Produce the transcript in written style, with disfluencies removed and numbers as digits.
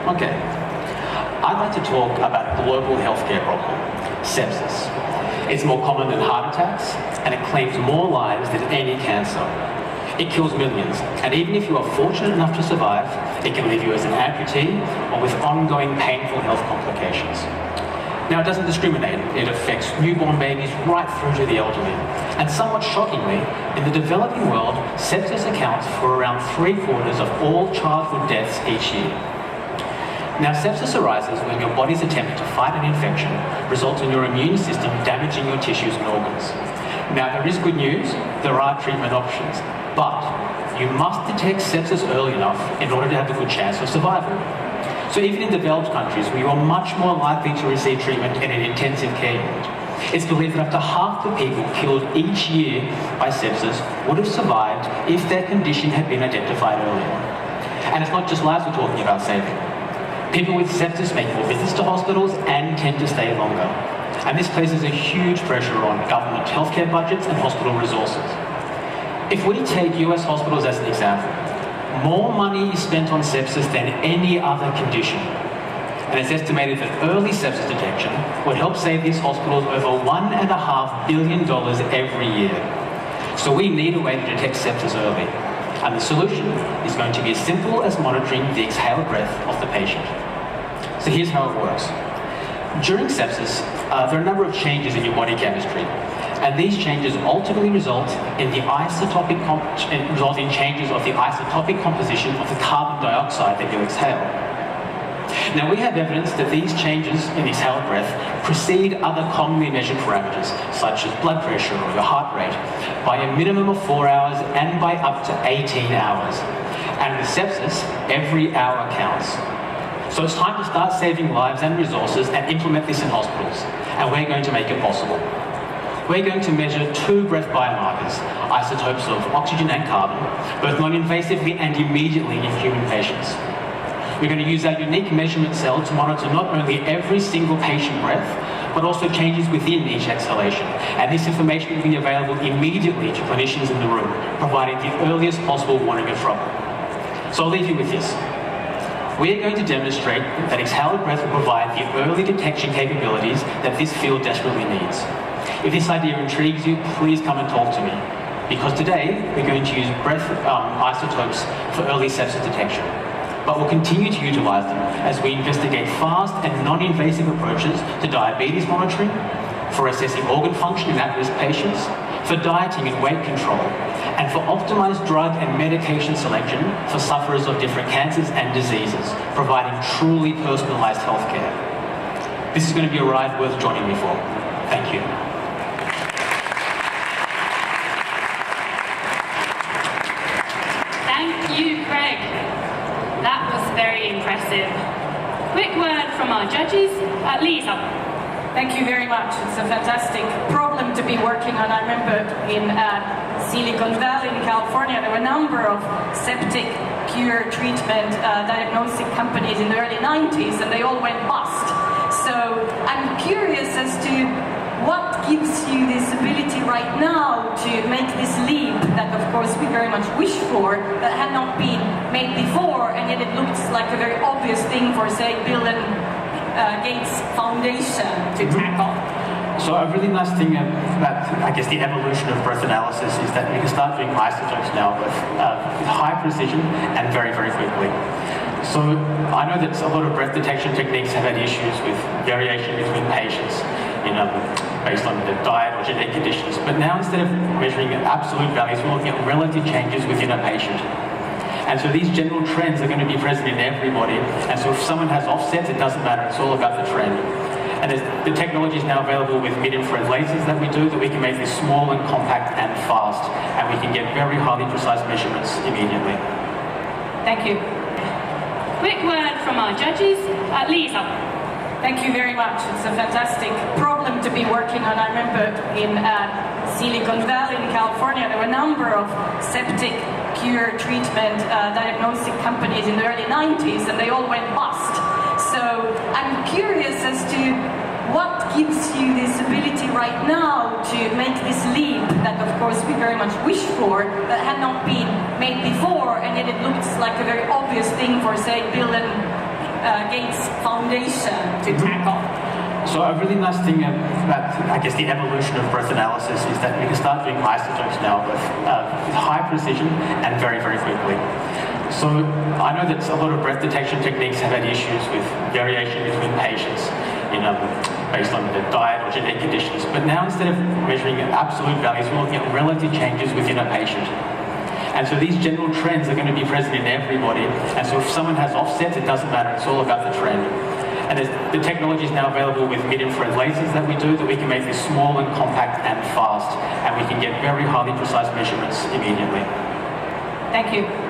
Okay. I'd like to talk about a global healthcare problem, sepsis. It's more common than heart attacks, and it claims more lives than any cancer. It kills millions, and even if you are fortunate enough to survive, it can leave you as an amputee or with ongoing painful health complications. Now, it doesn't discriminate. It affects newborn babies right through to the elderly. And somewhat shockingly, in the developing world, sepsis accounts for around 3/4 of all childhood deaths each year. Now, sepsis arises when your body's attempt to fight an infection results in your immune system damaging your tissues and organs. Now, there is good news. There are treatment options. But you must detect sepsis early enough in order to have a good chance of survival. So even in developed countries, we are much more likely to receive treatment in an intensive care unit. It's believed that up to half the people killed each year by sepsis would have survived if their condition had been identified earlier. And it's not just lives we're talking about saving. People with sepsis make more visits to hospitals and tend to stay longer. And this places a huge pressure on government healthcare budgets and hospital resources. If we take US hospitals as an example, more money is spent on sepsis than any other condition. And it's estimated that early sepsis detection would help save these hospitals over $1.5 billion every year. So we need a way to detect sepsis early. And the solution is going to be as simple as monitoring the exhaled breath of the patient. So here's how it works. During sepsis, there are a number of changes in your body chemistry. And these changes ultimately result in changes of the isotopic composition of the carbon dioxide that you exhale. Now, we have evidence that these changes in exhaled breath precede other commonly measured parameters, such as blood pressure or your heart rate, by a minimum of 4 hours and by up to 18 hours. And with sepsis, every hour counts. So it's time to start saving lives and resources and implement this in hospitals. And we're going to make it possible. We're going to measure 2 breath biomarkers, isotopes of oxygen and carbon, both non-invasively and immediately in human patients. We're going to use our unique measurement cell to monitor not only every single patient breath, but also changes within each exhalation. And this information will be available immediately to clinicians in the room, providing the earliest possible warning of trouble. So I'll leave you with this. We are going to demonstrate that exhaled breath will provide the early detection capabilities that this field desperately needs. If this idea intrigues you, please come and talk to me. Because today, we're going to use breath isotopes for early sepsis detection. But we'll continue to utilize them as we investigate fast and non-invasive approaches to diabetes monitoring, for assessing organ function in at-risk patients, for dieting and weight control, and for optimized drug and medication selection for sufferers of different cancers and diseases, providing truly personalized healthcare. This is going to be a ride worth joining me for. Thank you. Thank you, Craig. That was very impressive. Quick word from our judges. Lisa. Thank you very much. It's a fantastic problem to be working on. I remember in Silicon Valley in California, there were a number of septic cure treatment diagnostic companies in the early 90s, and they all went bust. So I'm curious as to what gives you this ability right now to make this leap that, of course, we very much wish for, that had not been made before, and yet it looks like a very obvious thing for, say, Bill and Gates Foundation to tackle. So a really nice thing about, I guess, the evolution of breath analysis is that we can start doing isotopes now with high precision and very, very quickly. So I know that a lot of breath detection techniques have had issues with variation between patients, based on the diet or genetic conditions. But now, instead of measuring absolute values, we're looking at relative changes within a patient. And so these general trends are going to be present in everybody. And so if someone has offsets, it doesn't matter. It's all about the trend. And the technology is now available with mid-infrared lasers that we do, that we can make this small and compact and fast. And we can get very highly precise measurements immediately. Thank you. Quick word from our judges. Lisa. Thank you very much. It's a fantastic problem to be working on. I remember in Silicon Valley in California, there were a number of septic cure treatment diagnostic companies in the early 90s, and they all went bust. So I'm curious as to what gives you this ability right now to make this leap that, of course, we very much wish for, that had not been made before, and yet it looks like a very obvious thing for, say, Bill and Gates Foundation to tackle? So a really nice thing about, I guess, the evolution of breath analysis is that we can start doing isotopes now with high precision and very, very quickly. So I know that a lot of breath detection techniques have had issues with variation between patients based on their diet or genetic conditions. But now instead of measuring absolute values, we're looking at relative changes within a patient. And so these general trends are going to be present in everybody. And so if someone has offsets, it doesn't matter. It's all about the trend. And the technology is now available with mid-infrared lasers that we do, that we can make this small and compact and fast. And we can get very highly precise measurements immediately. Thank you.